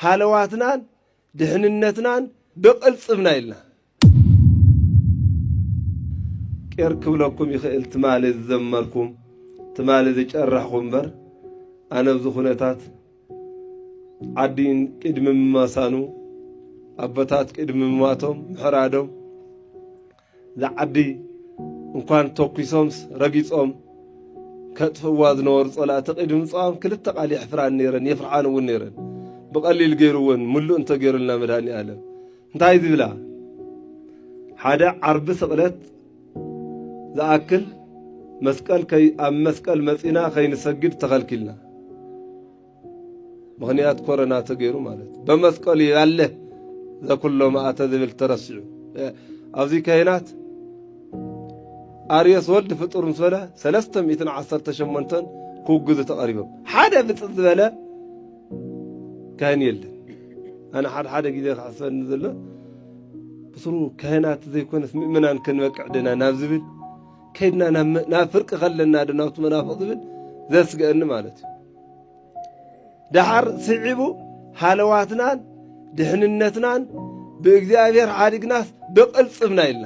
ሃለዋትናን ድህንነትናን ብቕልጽምና ኢልና ቄር ክብለኩም ይኽእል ትማል ዝዘመርኩም ትማል ዝጨራሕኩም በር ኣነ ብዚ ኩነታት ዓዲን ቅድሚ ምማሳኑ ኣቦታት ቅድሚ ምማቶም ምሕራዶም ዝዓዲ እንኳን ተኩሶምስ ረጊጾም ከጥፍዋ ዝነበሩ ጸላእቲ ቅድሚ ምጽዋም ክልተ ቃል ይሕፍራን ነይረን የፍርሓን እውን ነይረን ብቐሊል ገይሩውን ሙሉእ እንተገይሩልና መድሃኒ ዓለም እንታይ ዝብላ ሓደ ዓርቢ ስቕለት ዝኣክል መስቀል ኣብ መስቀል መጺና ከይንሰግድ ተኸልኪልና ምኽንያት ኮረና ተገይሩ ማለት በመስቀል ያለ ዘኩሎ ማእተ ዝብል ተረሲዑ ኣብዚ ካህናት ኣርዮስ ወልዲ ፍጡር ምስ በለ 318 ክውግዙ ተቐሪቦም ሓደ ብፅፅ ዝበለ ካህን የለን ኣነ ሓደ ጊዜ ክሓስበኒ ዘሎ ብስሩ ካህናት ዘይኮነስ ምእመናን ክንበቅዕ ድና ናብ ዝብል ከይድና ናብ ፍርቂ ኸለና ድናውቲ መናፍቕ ዝብል ዘስግአኒ ማለት እዩ ድሓር ስዒቡ ሃለዋትናን ድሕንነትናን ብእግዚአብሔር ሓዲግናስ ብቕልጽምና ኢልና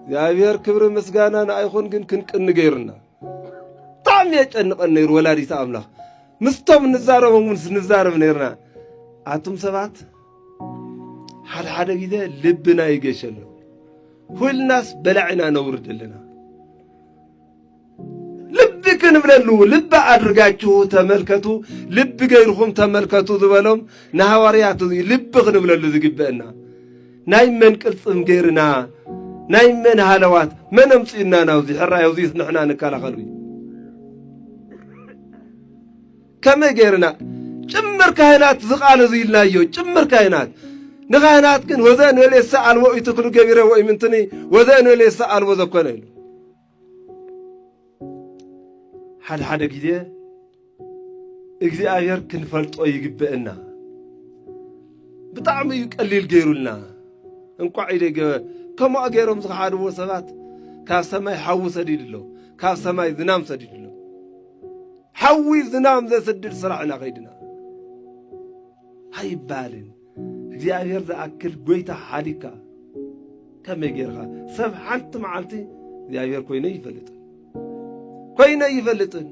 እግዚአብሔር ክብሪ ምስጋና ንኣይኹን ግን ክንቅኒ ገይሩና ብጣዕሚ የጨንቐን ነይሩ ወላዲተ ኣምላኽ ምስቶም ንዛረቦም እውን ንዛረብ ነይርና ኣቱም ሰባት ሓደ ጊዜ ልብና ይገሸሎ ሁልናስ በላዕና ነውርድ ኣለና ልብ ክንብለሉ ልብ አድርጋችሁ ተመልከቱ ልብ ገይርኹም ተመልከቱ ዝበሎም ንሐዋርያት ልብ ክንብለሉ ዝግበአና ናይ መን ቅልጽም ገይርና ናይ መን ሃለዋት መን ኣምፂና ናውዚ ሕራይ ውዚት ንሕና ንከላኸሉ ከመይ ገይርና ጭምር ካህናት ዝቃል እዚ ኢልናዮ ጭምር ካህናት ንካህናት ግን ወዘን ወሌሳ አልቦ ይትክሉ ገቢረ ወይ ምንትኒ ወዘን ወሌሳ አልቦ ዘኮነ ኢሉ ሓደ ጊዜ እግዚአብሔር ክንፈልጦ ይግበአና ብጣዕሚ ቀሊል ገይሩልና እንቋዕ ኢደገ ከመ ገይሮም ዝሓድዎ ሰባት ካብ ሰማይ ሓዊ ሰዲድሎ ካብ ሰማይ ዝናም ሰዲድሎ ሓዊ ዝናም ዘሰድድ ስራዕና ኸይድና ኣይባልን እግዚአብሔር ዝኣክል ጎይታ ሓሊካ ከመይ ገይርኻ ሰብ ሓንቲ መዓልቲ እግዚአብሔር ኮይነ ይፈልጥን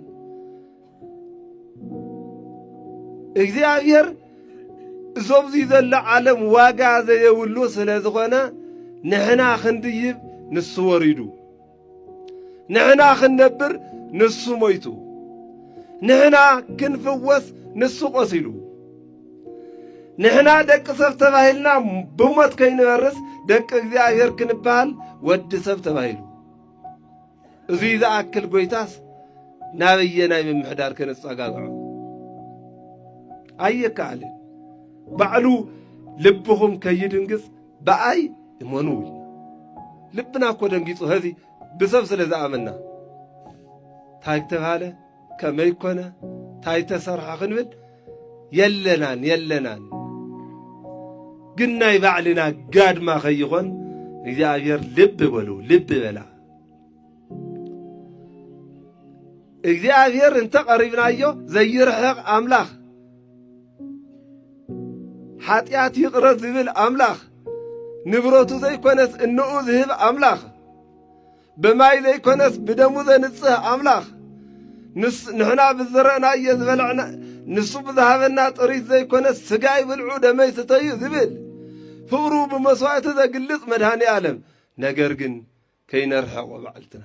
እግዚአብሔር እዞብዚ ዘለ ዓለም ዋጋ ዘየብሉ ስለ ዝኾነ ንሕና ክንድይብ ንሱ ወሪዱ ንሕና ክንነብር ንሱ ሞይቱ ንሕና ክንፍወስ ንሱ ቆሲሉ ንሕና ደቂ ሰብ ተባሂልና ብሞት ከይንበርስ ደቂ እግዚአብሔር ክንበሃል ወዲ ሰብ ተባሂሉ እዙይ ዝኣክል ጎይታስ ናበየናይ ምምሕዳር ክንጸጋግዖ ኣይከኣልን ባዕሉ ልብኹም ከይድንግጽ በኣይ እመኑ ልብና እኮ ደንጊጹ ህዚ ብሰብ ስለ ዝኣመና ታይ ተባሃለ ከመይ ኮነ ታይ ተሰርሐ ክንብል የለናን ግን ናይ ባዕልና ጋድማ ኸይኾን እግዚአብሔር ልብ በሉ ልብ በላ እግዚአብሔር እንተ ቀሪብናዮ ዘይርሕቕ ኣምላኽ ኃጢአት ይቕረ ዝብል ኣምላኽ ንብረቱ ዘይኮነስ እንኡ ዝህብ ኣምላኽ ብማይ ዘይኮነስ ብደሙ ዘንጽህ ኣምላኽ ንሕና ብዝረአናዮ ዝበልዕና ንሱ ብዝሃበና ጥሪት ዘይኮነስ ስጋይ ብልዑ ደመይ ስተዩ ዝብል ፍቅሩ ብመስዋዕቲ ዘግልጽ መድኃኔ ዓለም ነገር ግን ከይነርሕቆ ባዕልትና